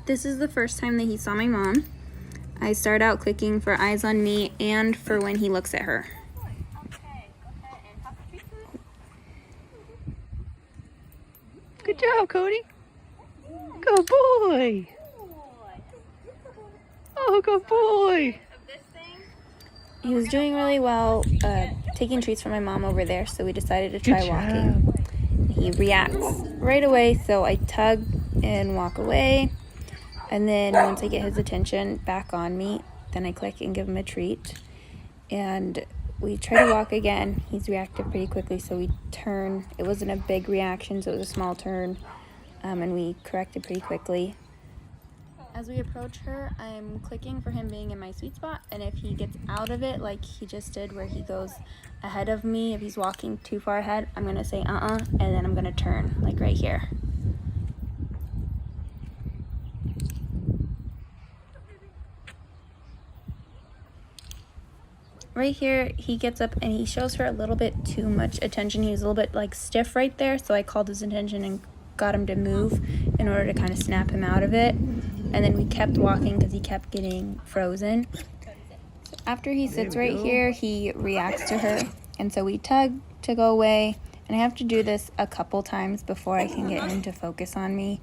This is the first time that he saw my mom. I start out clicking for eyes on me and for when he looks at her. Good job, Cody. Good boy. Oh, good boy. He was doing really well, taking treats from my mom over there, so we decided to try walking. He reacts right away, so I tug and walk away. And then once I get his attention back on me, then I click and give him a treat. And we try to walk again. He's reacted pretty quickly, so we turn. It wasn't a big reaction, so it was a small turn, and we corrected pretty quickly. As we approach her, I'm clicking for him being in my sweet spot, and if he gets out of it like he just did where he goes ahead of me, if he's walking too far ahead, I'm going to say and then I'm going to turn, like right here. Right here, he gets up and he shows her a little bit too much attention. He was a little bit like stiff right there, so I called his attention and got him to move in order to kind of snap him out of it. And then we kept walking because he kept getting frozen. So after he sits right here, he reacts to her, and so we tug to go away. And I have to do this a couple times before I can get him to focus on me.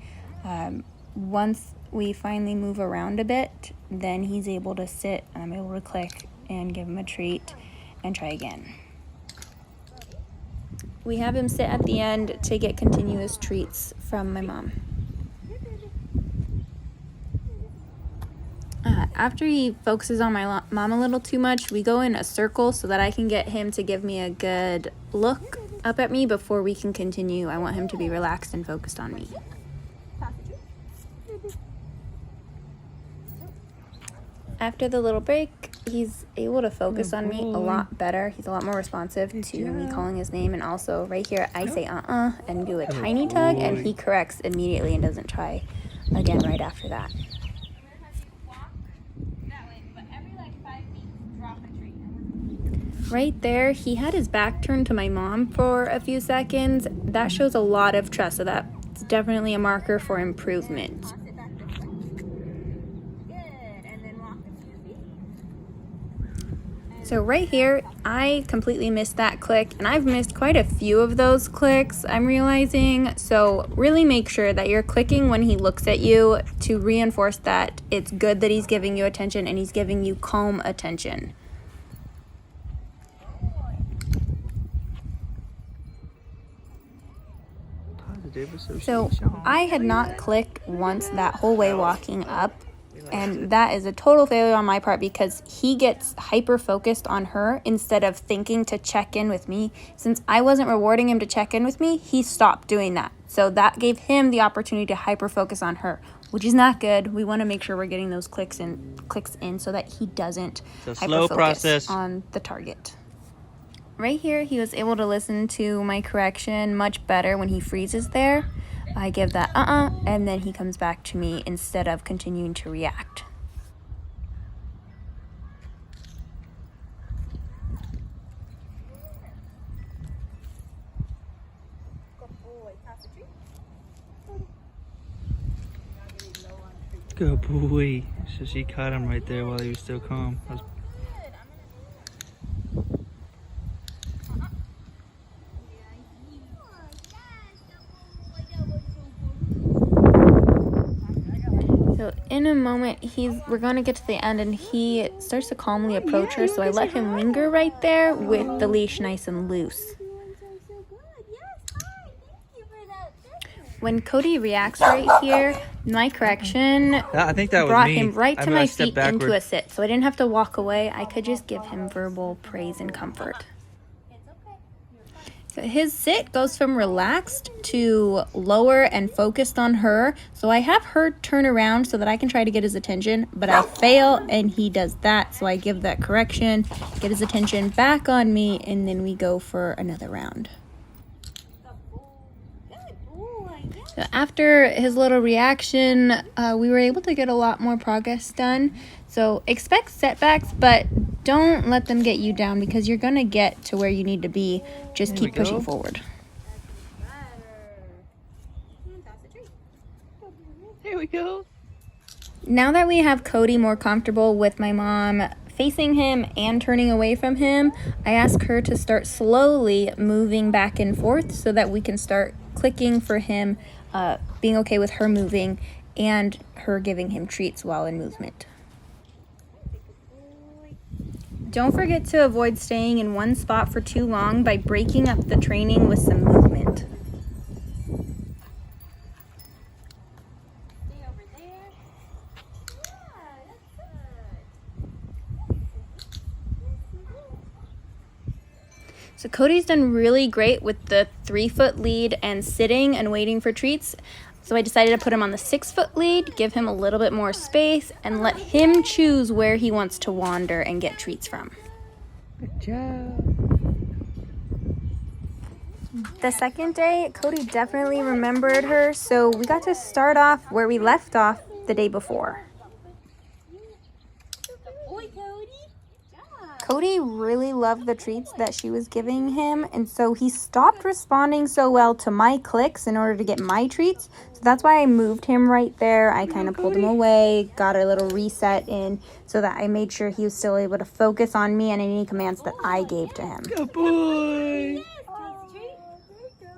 Once we finally move around a bit, then he's able to sit, and I'm able to click and give him a treat and try again. We have him sit at the end to get continuous treats from my mom. After he focuses on my mom a little too much, we go in a circle so that I can get him to give me a good look up at me before we can continue. I want him to be relaxed and focused on me. After the little break, he's able to focus on me a lot better. He's a lot more responsive to me calling his name. And also right here, I say and do a tiny tug, and he corrects immediately and doesn't try again right after that. Right there, he had his back turned to my mom for a few seconds. That shows a lot of trust, so that's definitely a marker for improvement. So right here, I completely missed that click, and I've missed quite a few of those clicks, I'm realizing. So really make sure that you're clicking when he looks at you to reinforce that it's good that he's giving you attention and he's giving you calm attention. So I had not clicked once that whole way walking up, and that is a total failure on my part because he gets hyper focused on her instead of thinking to check in with me. Since I wasn't rewarding him to check in with me, he stopped doing that. So that gave him the opportunity to hyper focus on her, which is not good. We want to make sure we're getting those clicks in so that he doesn't hyper focus on the target. Right here, he was able to listen to my correction much better when he freezes there. I give that and then he comes back to me instead of continuing to react. Good boy. So she caught him right there while he was still calm. So in a moment, we're going to get to the end, and he starts to calmly approach her. So I let him linger right there with the leash nice and loose. When Cody reacts right here, my correction I think that brought him right to my feet into a sit. So I didn't have to walk away. I could just give him verbal praise and comfort. So his sit goes from relaxed to lower and focused on her. So I have her turn around so that I can try to get his attention, but I fail and he does that. So I give that correction, get his attention back on me, and then we go for another round. So after his little reaction, we were able to get a lot more progress done. So expect setbacks, but don't let them get you down because you're going to get to where you need to be. Just keep pushing forward. Here we go. Now that we have Cody more comfortable with my mom facing him and turning away from him, I ask her to start slowly moving back and forth so that we can start clicking for him, being okay with her moving and her giving him treats while in movement. Don't forget to avoid staying in one spot for too long by breaking up the training with some movement. So Cody's done really great with the 3-foot lead and sitting and waiting for treats. So I decided to put him on the 6-foot lead, give him a little bit more space, and let him choose where he wants to wander and get treats from. Good job. The second day, Cody definitely remembered her, so we got to start off where we left off the day before. Cody really loved the treats that she was giving him, and so he stopped responding so well to my clicks in order to get my treats. So that's why I moved him right there. I kind of pulled him away, got a little reset in so that I made sure he was still able to focus on me and any commands that I gave to him. Good boy.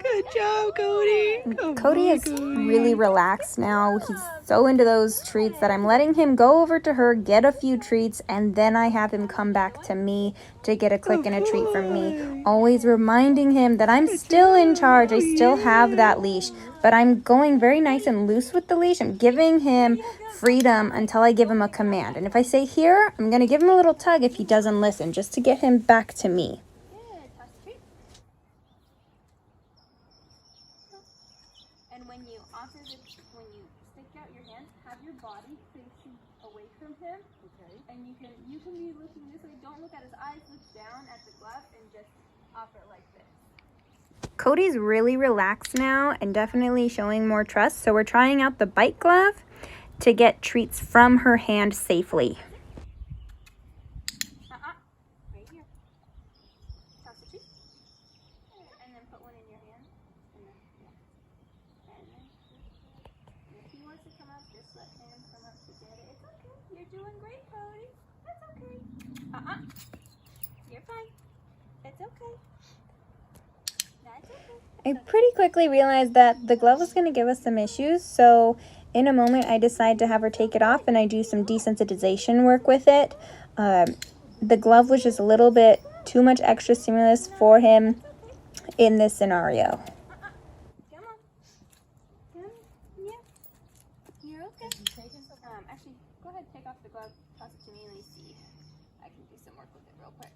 Good job, Cody. Cody is really relaxed now. He's so into those treats that I'm letting him go over to her, get a few treats, and then I have him come back to me to get a click and a treat from me. Always reminding him that I'm still in charge. I still have that leash, but I'm going very nice and loose with the leash. I'm giving him freedom until I give him a command. And if I say here, I'm going to give him a little tug if he doesn't listen, just to get him back to me. And when you stick out your hand, have your body facing away from him. Okay. And you can be looking this way. Don't look at his eyes. Look down at the glove and just offer like this. Cody's really relaxed now and definitely showing more trust. So we're trying out the bite glove to get treats from her hand safely. Right here. Toss a treat. And then put one in your hand. And then, And then if he wants to come up, just let him come up to get it. It's okay. You're doing great, Cody. That's okay. You're fine. It's okay. That's okay. I pretty quickly realized that the glove was going to give us some issues, so in a moment I decide to have her take it off and I do some desensitization work with it. The glove was just a little bit too much extra stimulus for him in this scenario. You're okay. Actually, go ahead, take off the glove, toss it to me, let me see. I can do some work with it real quick.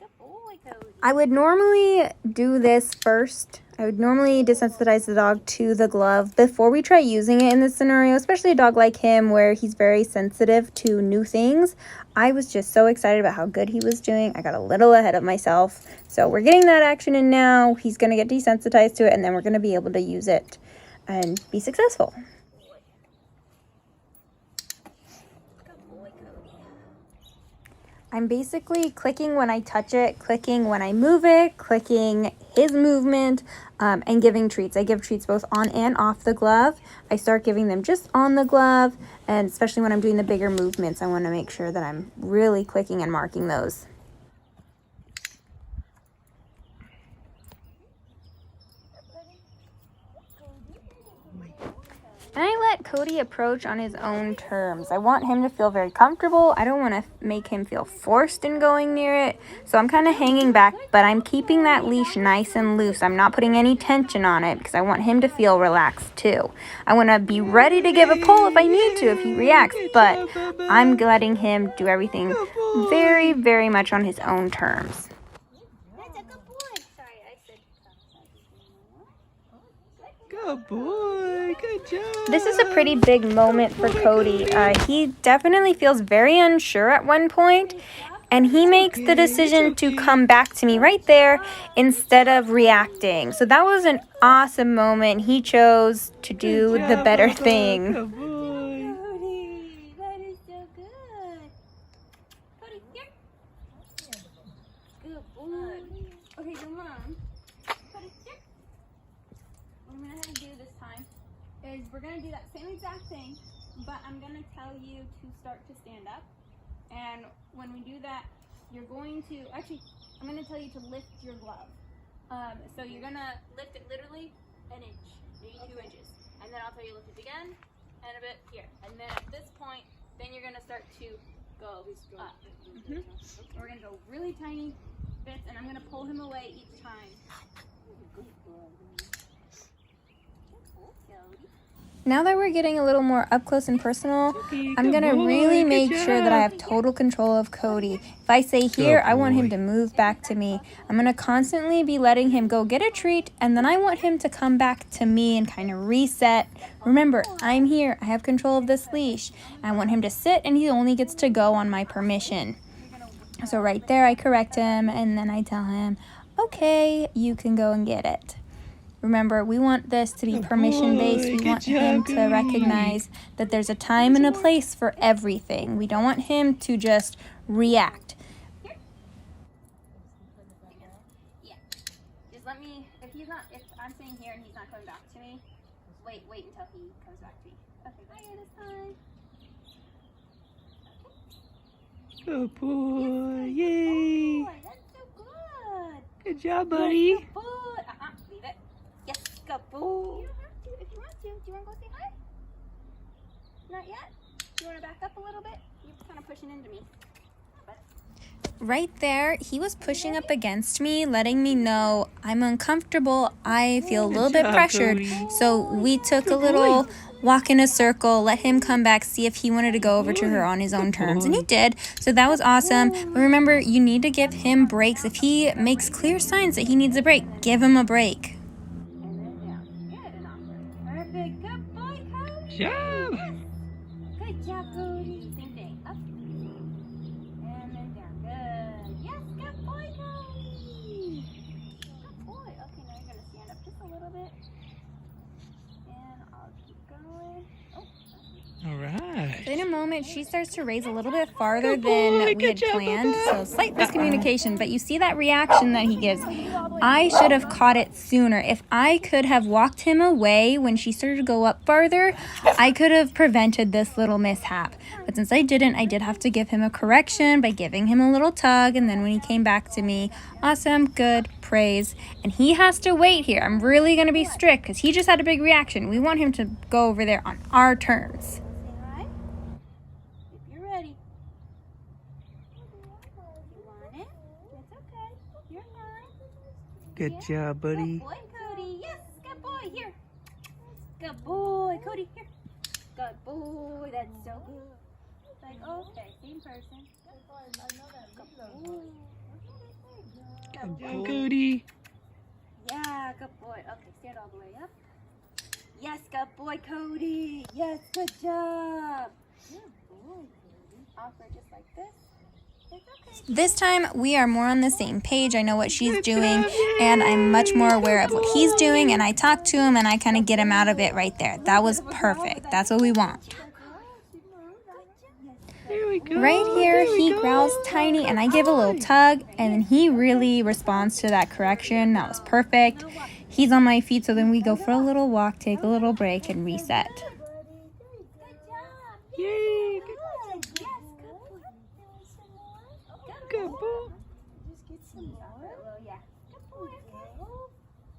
Good boy, Cody. I would normally do this first. I would normally desensitize the dog to the glove before we try using it in this scenario, especially a dog like him where he's very sensitive to new things. I was just so excited about how good he was doing. I got a little ahead of myself. So we're getting that action in now. He's going to get desensitized to it, and then we're going to be able to use it and be successful. I'm basically clicking when I touch it, clicking when I move it, clicking his movement, and giving treats. I give treats both on and off the glove. I start giving them just on the glove, and especially when I'm doing the bigger movements, I want to make sure that I'm really clicking and marking those. And I let Cody approach on his own terms. I want him to feel very comfortable. I don't want to make him feel forced in going near it. So I'm kind of hanging back, but I'm keeping that leash nice and loose. I'm not putting any tension on it because I want him to feel relaxed too. I want to be ready to give a pull if I need to, if he reacts, but I'm letting him do everything very, very much on his own terms. Good boy. Good job. This is a pretty big moment for Cody. He definitely feels very unsure at one point, and he makes the decision to come back to me right there instead of reacting. So that was an awesome moment. He chose to do the better thing. Good boy. Cody, that is so good. Cody, here. Good boy. Okay, come on. Cody, here. What I'm going to have to do this time is we're going to do that same exact thing, but I'm going to tell you to start to stand up. And when we do that, you're going to, actually, I'm going to tell you to lift your glove. So you're going to lift it literally an inch, maybe 2 inches. And then I'll tell you to lift it again and a bit here. And then at this point, then you're going to start to go up. We're going to go really tiny bits, and I'm going to pull him away each time. Now that we're getting a little more up close and personal, I'm going to really make sure that I have total control of Cody. If I say here, I want him to move back to me. I'm going to constantly be letting him go get a treat, and then I want him to come back to me and kind of reset. Remember, I'm here. I have control of this leash. I want him to sit, and he only gets to go on my permission. So right there, I correct him, and then I tell him, okay, you can go and get it. Remember, we want this to be permission-based. We want him to recognize that there's a time and a place for everything. We don't want him to just react. Yeah. Just let me, if I'm saying here and he's not coming back to me, wait until he comes back to me. Okay, bye this time. Good boy, yay! Good boy, that's so good. Good job, buddy. Good boy. Leave it. Yes, good boy. You don't have to if you want to. Do you want to go say hi? Not yet? Do you want to back up a little bit? You're kind of pushing into me. Right there, he was pushing up against me, letting me know I'm uncomfortable. I feel a little bit pressured. Cody. So we took a little walk in a circle, let him come back, see if he wanted to go over to her on his own terms. And he did. So that was awesome. But remember, you need to give him breaks. If he makes clear signs that he needs a break, give him a break. Perfect. Good boy, Cody. Job. Good job, Cody. Same thing. Up. And then down. Good. Yes, good boy, Cody. Good boy. Okay, now you're going to stand up just a little bit. And I'll keep going. Oh. All right. In a moment, she starts to raise a little bit farther than we had planned. So slight miscommunication, but you see that reaction that he gives. I should have caught it sooner. If I could have walked him away when she started to go up farther, I could have prevented this little mishap. But since I didn't, I did have to give him a correction by giving him a little tug. And then when he came back to me, awesome, good, praise. And he has to wait here. I'm really going to be strict because he just had a big reaction. We want him to go over there on our terms. Good job, buddy. Good boy, Cody. Yes, good boy. Here. Good boy, Cody. Here. Good boy. That's so good. It's like, okay, same person. Good job, Cody. Yeah, good boy. Okay, stand all the way up. Yes, good boy, Cody. Yes, good job. Good boy, Cody. Offer just like this. This time, we are more on the same page. I know what she's doing, and I'm much more aware of what he's doing, and I talk to him, and I kind of get him out of it right there. That was perfect. That's what we want. Here we go. Right here, he growls tiny, and I give a little tug, and then he really responds to that correction. That was perfect. He's on my feet, so then we go for a little walk, take a little break, and reset. Yay. Good boy. Just get some more. Yeah. Good boy.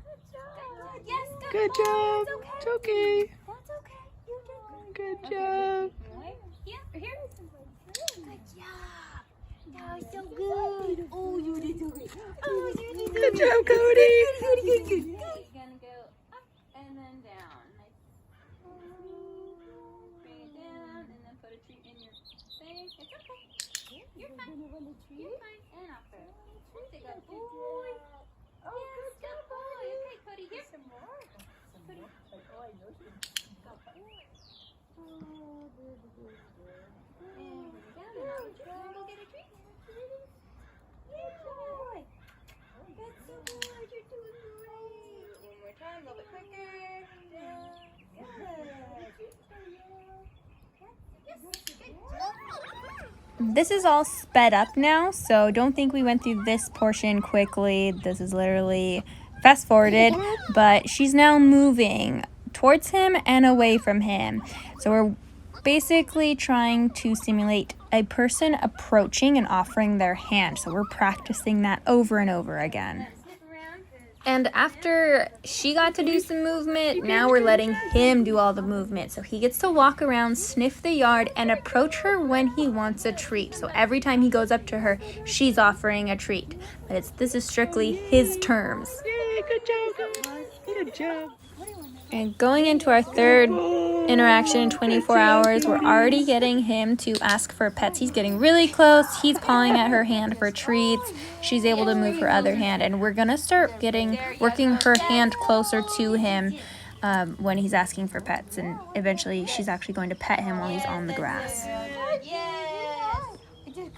Good job. Yes, Good job. It's okay. That's okay. You did Good job. Yeah, here. Good job. That was so good. Oh, you did so great. Oh, you did so Good good. job, Cody. Good. You're gonna go up and then down. Nice. Bring it down and then put a treat in your face. It's okay. You're fine. You're fine. And off there. That's a good boy. Yes, good boy. Okay, Cody, here. Some more. Cody. Oh, I know you. Good boy. Oh, good. And bring it down and now we're going to go get a treat. Yeah, boy. That's so good. You're doing great. One more time, a little bit quicker. Down. Good. Yes, good job. This is all sped up now, so don't think we went through this portion quickly. This is literally fast forwarded, but she's now moving towards him and away from him. So we're basically trying to simulate a person approaching and offering their hand. So we're practicing that over and over again. And after she got to do some movement, now we're letting him do all the movement. So he gets to walk around, sniff the yard, and approach her when he wants a treat. So every time he goes up to her, she's offering a treat. But this is strictly his terms. Yay, good job, guys. Good job. And going into our third interaction in 24 hours, we're already getting him to ask for pets. He's getting really close. He's pawing at her hand for treats. She's able to move her other hand, and we're gonna start working her hand closer to him when he's asking for pets, and eventually she's actually going to pet him while he's on the grass. Yes!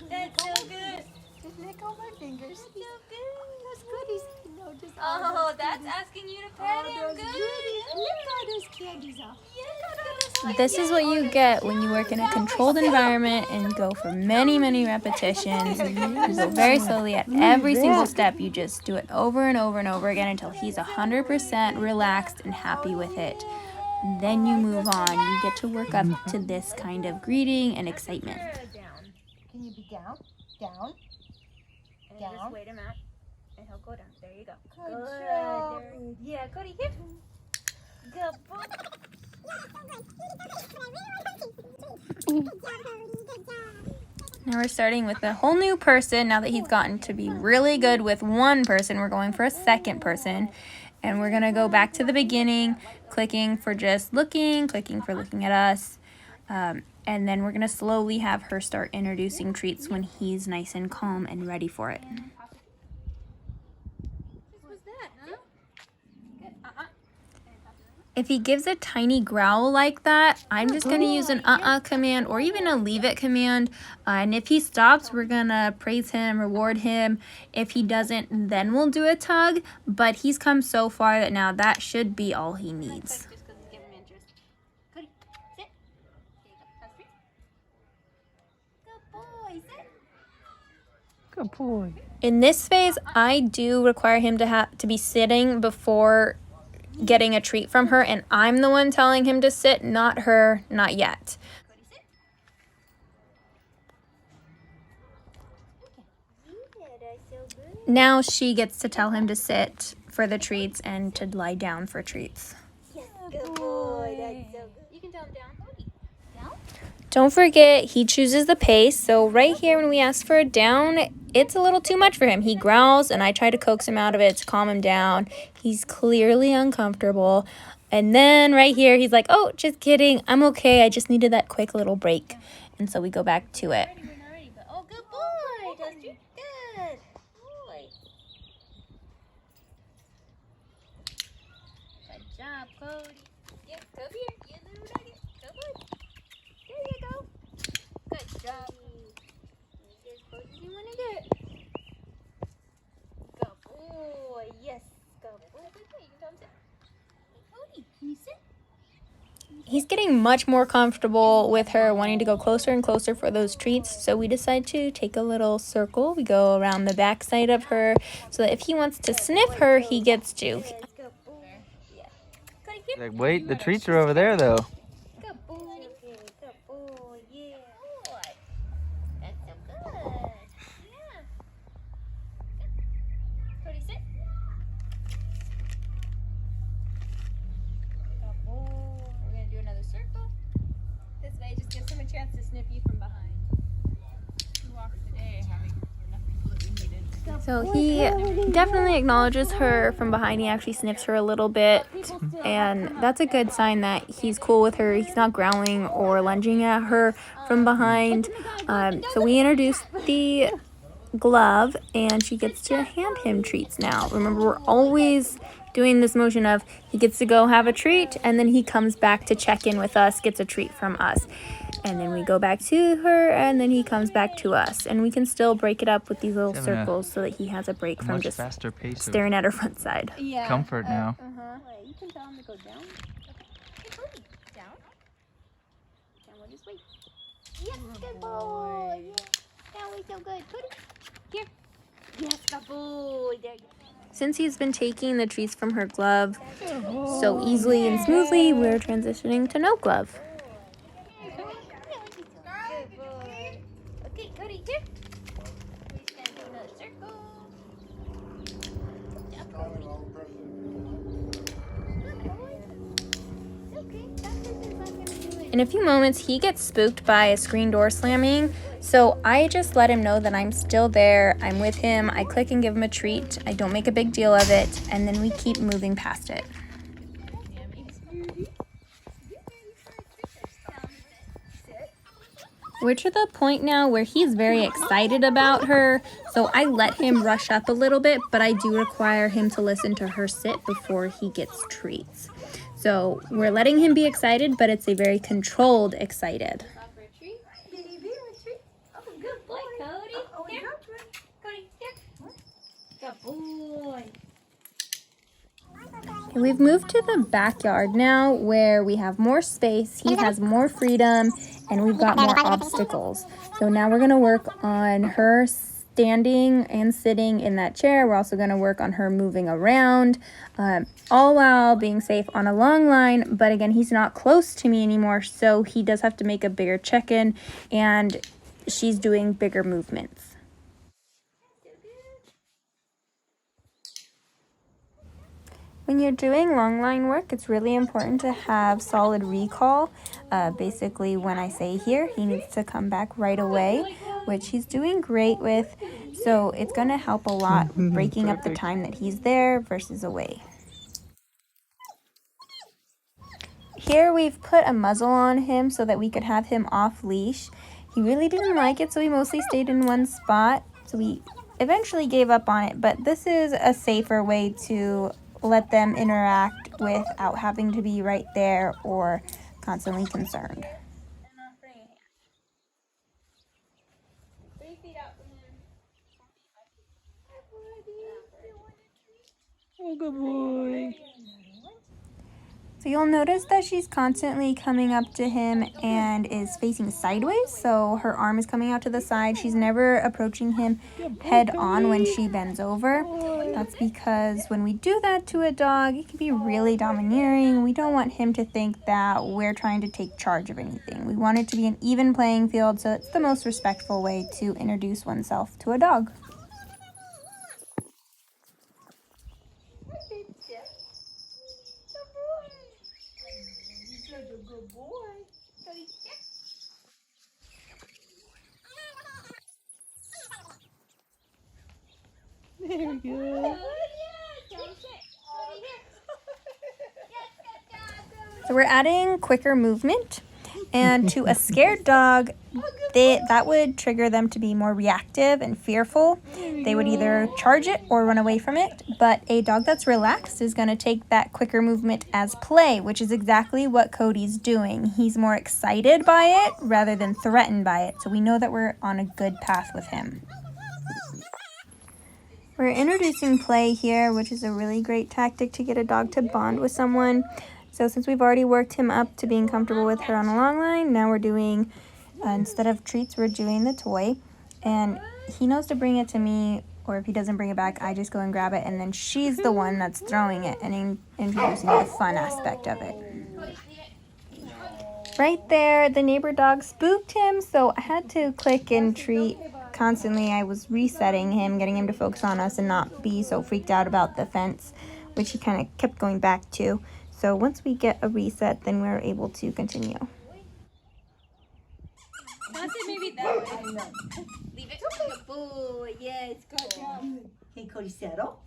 That's so good! Just lick all my fingers. So good! Those goodies. No, just Oh, that's asking you to pet him. Good. Lick all those candies off. This is what you get when you work in a controlled environment and go for many, many repetitions. You go very slowly at every single step. You just do it over and over and over again until he's 100% relaxed and happy with it. Then you move on. You get to work up to this kind of greeting and excitement. Can you be down? Down? And you just wait him out, and he'll go down. There you go. Good job. Yeah, Cody, here. Good boy. Now we're starting with a whole new person. Now that he's gotten to be really good with one person, we're going for a second person. And we're going to go back to the beginning, clicking for just looking, clicking for looking at us. And then we're going to slowly have her start introducing treats when he's nice and calm and ready for it. If he gives a tiny growl like that, I'm just going to use an command or even a leave it command. And if he stops, we're going to praise him, reward him. If he doesn't, then we'll do a tug. But he's come so far that now that should be all he needs. Cody, sit. There you go. That's treats. Good boy, sit. Good boy. In this phase, I do require him to be sitting before getting a treat from her, and I'm the one telling him to sit, not her, not yet. Cody, sit. Now she gets to tell him to sit for the treats and to lie down for treats. Good boy. That's so good. You can tell him down. Cody. Down? Don't forget, he chooses the pace. So right here when we ask for a down, it's a little too much for him. He growls and I try to coax him out of it to calm him down. He's clearly uncomfortable. And then right here, he's like, oh, just kidding. I'm okay. I just needed that quick little break. And so we go back to it. Oh, good boy. That's you. Good boy. Good job, Cody. Yeah, come here. You little nugget. Come on. There you go. Good job. Get as close as you want to get. Good boy. Yes. Good boy. You can tell him sit. Cody, can you sit? He's getting much more comfortable with her, wanting to go closer and closer for those treats. So we decide to take a little circle. We go around the back side of her so that if he wants to sniff her, he gets to. Good boy. Yeah. Cody, here. Like, wait, the treats are over there, though. Good boy. Good boy. Yeah. Boy. That's so good. Yeah. Good. Cody, sit. Good boy. We're going to do another circle. This way just gives him a chance to sniff you from behind. 2 walks today, having enough people that we needed. So he definitely acknowledges her from behind. He actually sniffs her a little bit. And that's a good sign that he's cool with her. He's not growling or lunging at her from behind. So we introduce the glove and she gets to hand him treats now. Remember, we're always doing this motion of he gets to go have a treat and then he comes back to check in with us, gets a treat from us. And then we go back to her and then he comes back to us. And we can still break it up with these little Having a circles so that he has a break from Much just faster pace staring at her front side. Yeah. Comfort now. You can tell him to go down. Hey, Cody. Down. Down. We'll just wait. Yes, good boy. Yeah. Down. Wait, so good. Cody. Here. Yes, good boy. There you go. Since he's been taking the treats from her glove so easily and smoothly, we're transitioning to no glove. Cody, here. We're just gonna do another circle. Good job, Cody. Good boy. It's okay. That person's not gonna do it. In a few moments, he gets spooked by a screen door slamming, so I just let him know that I'm still there, I'm with him, I click and give him a treat, I don't make a big deal of it, and then we keep moving past it. We're to the point now where he's very excited about her, so I let him rush up a little bit, but I do require him to listen to her sit before he gets treats. So we're letting him be excited, but it's a very controlled excited. Off for a treat. Oh, good boy, Cody. Here. Cody, here. Good boy. Okay, we've moved to the backyard now where we have more space, he has more freedom, and we've got more obstacles. So now we're going to work on her standing and sitting in that chair. We're also going to work on her moving around, all while being safe on a long line. But again, he's not close to me anymore, so he does have to make a bigger check-in, and she's doing bigger movements. When you're doing long line work, it's really important to have solid recall. Basically, when I say here, he needs to come back right away, which he's doing great with. So it's going to help a lot breaking up the time that he's there versus away. Here we've put a muzzle on him so that we could have him off leash. He really didn't like it, so he mostly stayed in one spot. So we eventually gave up on it, but this is a safer way to let them interact without having to be right there or constantly concerned. 3 feet out from him. Oh, good boy. So you'll notice that she's constantly coming up to him and is facing sideways, so her arm is coming out to the side. She's never approaching him head on when she bends over. That's because when we do that to a dog, it can be really domineering. We don't want him to think that we're trying to take charge of anything. We want it to be an even playing field, so it's the most respectful way to introduce oneself to a dog. Good boy. Cody, here. There we go. Good, yeah. Cody, sit. Cody, here. Yes, good job, Cody. So we're adding quicker movement, and to a scared dog, that would trigger them to be more reactive and fearful. They would either charge it or run away from it, but a dog that's relaxed is going to take that quicker movement as play, which is exactly what Cody's doing. He's more excited by it rather than threatened by it, so we know that we're on a good path with him. We're introducing play here, which is a really great tactic to get a dog to bond with someone. So since we've already worked him up to being comfortable with her on a long line, now we're doing, instead of treats, we're doing the toy. And he knows to bring it to me, or if he doesn't bring it back, I just go and grab it, and then she's the one that's throwing it and introducing the fun aspect of it. Right there, the neighbor dog spooked him, so I had to click and treat constantly. I was resetting him, getting him to focus on us and not be so freaked out about the fence, which he kind of kept going back to. So once we get a reset, then we're able to continue. Toss it maybe that way. Leave it. Good boy. Yes, good job. Hey, Cody, settle.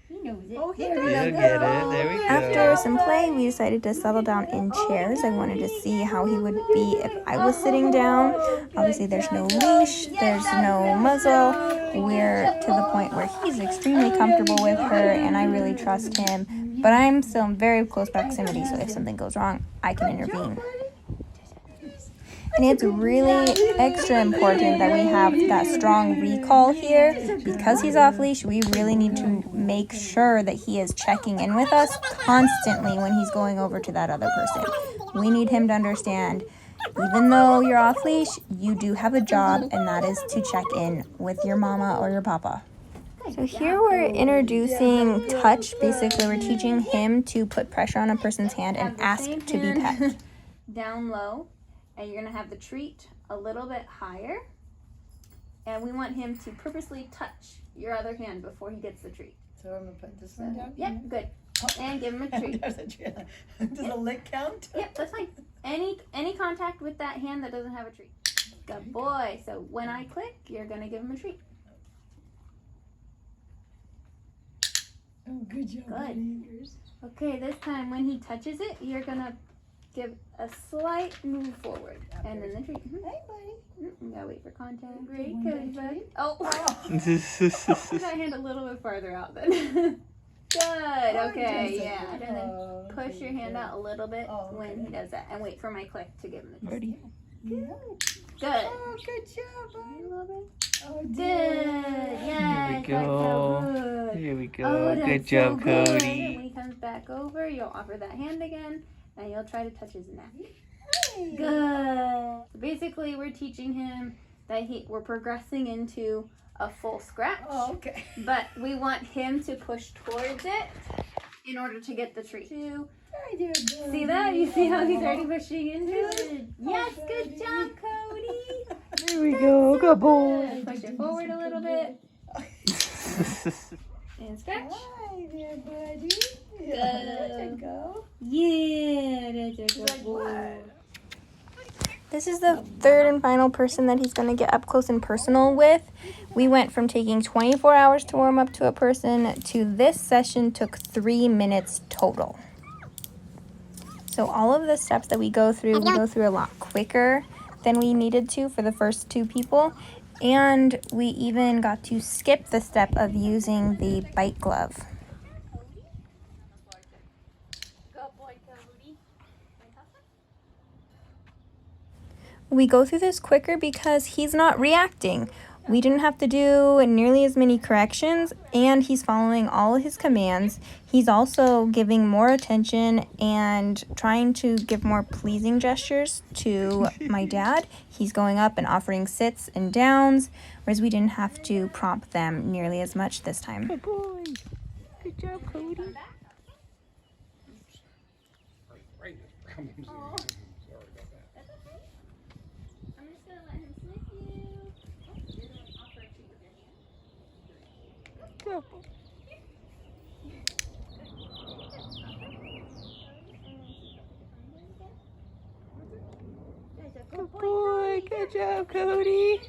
He knows it. Oh, You'll get it. There we go. After some play, we decided to settle down in chairs. I wanted to see how he would be if I was sitting down. Obviously, there's no leash, there's no muzzle. We're to the point where he's extremely comfortable with her, and I really trust him. But I'm still in very close proximity, so if something goes wrong, I can intervene. And it's really extra important that we have that strong recall here. Because he's off leash, we really need to make sure that he is checking in with us constantly when he's going over to that other person. We need him to understand, even though you're off leash, you do have a job, and that is to check in with your mama or your papa. So here we're introducing touch. Basically, we're teaching him to put pressure on a person's hand and ask to be pet. Down low. And you're going to have the treat a little bit higher. And we want him to purposely touch your other hand before he gets the treat. So I'm going to put this one down? Yep, good. And give him a treat. Does a lick count? Yep, that's fine. Any contact with that hand that doesn't have a treat. Good boy. So when I click, you're going to give him a treat. Oh, good job, buddy. Okay, this time when he touches it, you're going to give a slight move forward. And then the treat. Hey, buddy. You gotta wait for contact. Great, you want Cody, that bud. treat? Oh, Oh. put that hand a little bit farther out then. Good, okay, yeah. And then push your hand out a little bit when he does that. And wait for my click to give him the treat. Good. Good. Oh, good job, A buddy. little bit. Oh, Good. dear. Yeah, Here we that's go. so good. Here we go. Oh, that's Good job, so good. Cody. When he comes back over, you'll offer that hand again, and you'll try to touch his neck. Hey. Good. So basically, we're teaching him that we're progressing into a full scratch, Oh, okay. but we want him to push towards it in order to get the treat. Hi there, buddy. See that? You see how he's already pushing into it? Good. Yes, Oh, good buddy. job, Cody. Here we go. Good boy. Good. Push it forward a little bit and scratch. Hi there, buddy. Good. There you go. Yeah, that's a good boy. What? This is the third and final person that he's going to get up close and personal with. We went from taking 24 hours to warm up to a person to this session took 3 minutes total. So all of the steps that we go through a lot quicker than we needed to for the first 2 people. And we even got to skip the step of using the bite glove. We go through this quicker because he's not reacting. We didn't have to do nearly as many corrections, and he's following all of his commands. He's also giving more attention and trying to give more pleasing gestures to my dad. He's going up and offering sits and downs, whereas we didn't have to prompt them nearly as much this time. Good boy. Good job, Cody. Good boy. Good boy. Good job, Cody.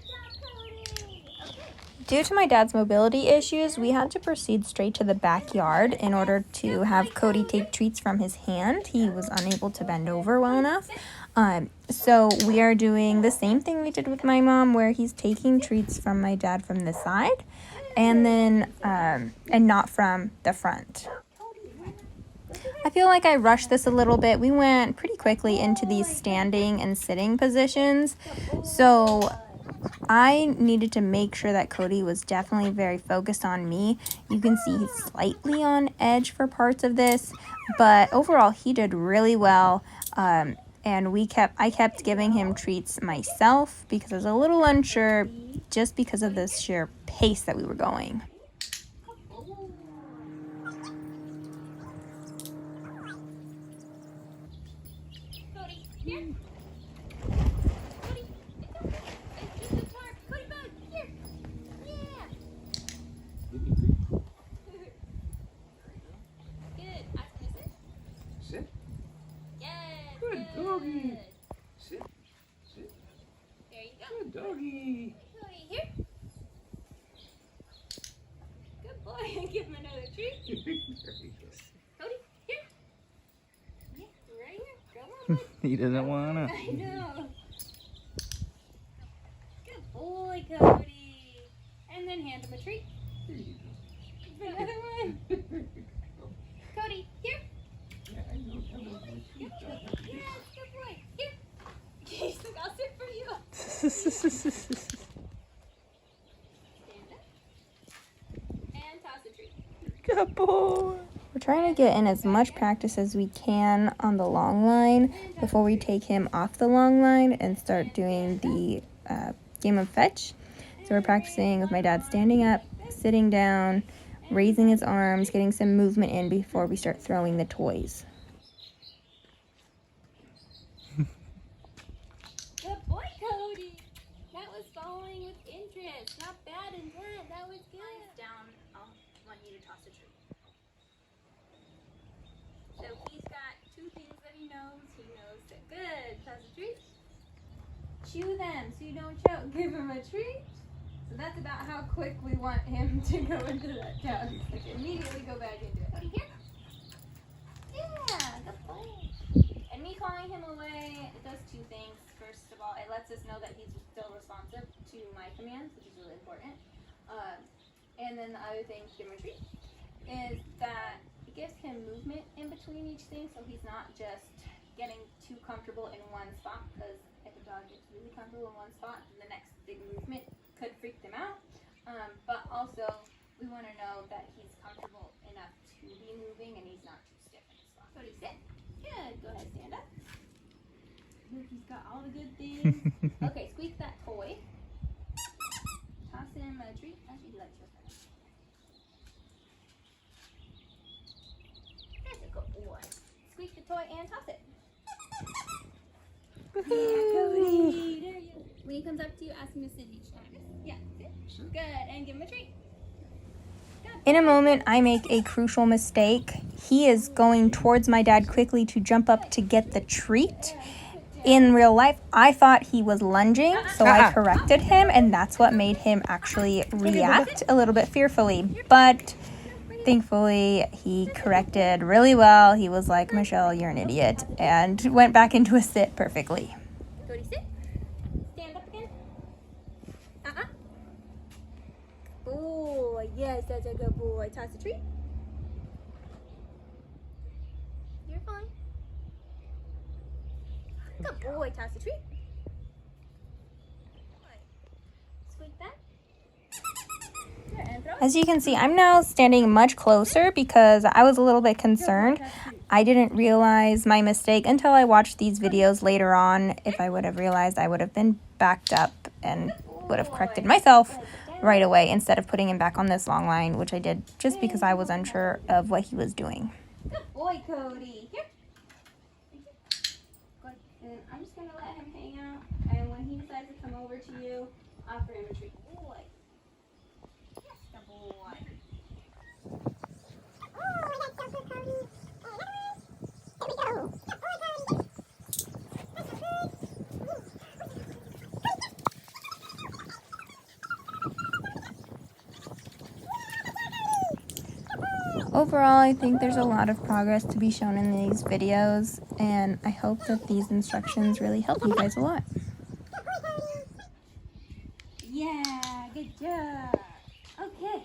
Due to my dad's mobility issues, we had to proceed straight to the backyard in order to have Cody take treats from his hand. He was unable to bend over well enough. So we are doing the same thing we did with my mom, where he's taking treats from my dad from the side and then and not from the front. I feel like I rushed this a little bit. We went pretty quickly into these standing and sitting positions. So I needed to make sure that Cody was definitely very focused on me. You can see he's slightly on edge for parts of this, but overall he did really well. And I kept giving him treats myself because I was a little unsure just because of the sheer pace that we were going. Cody, here. Cody, it's okay. It's just a tarp. Cody, bud, here. Yeah. Good. Ask him to sit. Sit. Yes. Good doggy. Sit. Sit. There you go. Good doggy. Cody, here. Good boy. Give him another treat. Cody, here. Yeah, right here. Come on, bud. He doesn't wanna. I know. Good boy, Cody. And then hand him a treat. Another one. Cody, here. Yes, good boy. Here. Okay, so I'll sit for you. Stand up. And toss a treat. Good boy. We're trying to get in as much practice as we can on the long line before we take him off the long line and start doing the game of fetch. So we're practicing with my dad standing up, sitting down, raising his arms, getting some movement in before we start throwing the toys. Good boy, Cody. That was following with interest. Not bad intent. That was good. Down. I'll want you to toss a treat. So he's got two things that he knows. He knows that good. Toss a treat. Chew them so you don't choke. Give him a treat. So that's about how quick we want him to go into that couch. Like immediately go back into it. Cody, here. Yeah, good play. And me calling him away, it does two things. First of all, it lets us know that he's still responsive to my commands, which is really important. And then the other thing, give him a treat, is that it gives him movement in between each thing, so he's not just getting too comfortable in one spot, because if a dog gets really comfortable in one spot, then the next big movement could freak them out. But also, we want to know that he's comfortable enough to be moving and he's not too stiff in the spot. Cody, sit. Good. Go ahead, stand up. Look, he's got all the good things. Okay, squeak that toy. Toss him a treat. Actually, let's just That's a good boy. Squeak the toy and toss it. Yeah, Cody. There you go. When he comes up to you, ask him to sit each time. Yeah, sit. Good. And give him a treat. In a moment, I make a crucial mistake. He is going towards my dad quickly to jump up to get the treat. In real life, I thought he was lunging, so I corrected him, and that's what made him actually react a little bit fearfully. But thankfully, he corrected really well. He was like, Michelle, you're an idiot, and went back into a sit perfectly. Cody, sit. Stand up again. Oh, yes, that's a good boy. Toss a treat. You're fine. Good boy. Toss a treat. Squeak that. Here, and throw it. As you can see, I'm now standing much closer because I was a little bit concerned. I didn't realize my mistake until I watched these videos later on. If I would have realized, I would have been backed up and would have corrected myself right away instead of putting him back on this long line, which I did just because I was unsure of what he was doing. Good boy, Cody. Here. Good. And I'm just going to let him hang out. And when he decides to come over to you, offer him a treat. Boy. Yes, good boy. Oh, that's so good, Cody. Here we go. Good boy, Cody. That's so good. Overall, I think there's a lot of progress to be shown in these videos, and I hope that these instructions really help you guys a lot. Yeah, good job. Okay.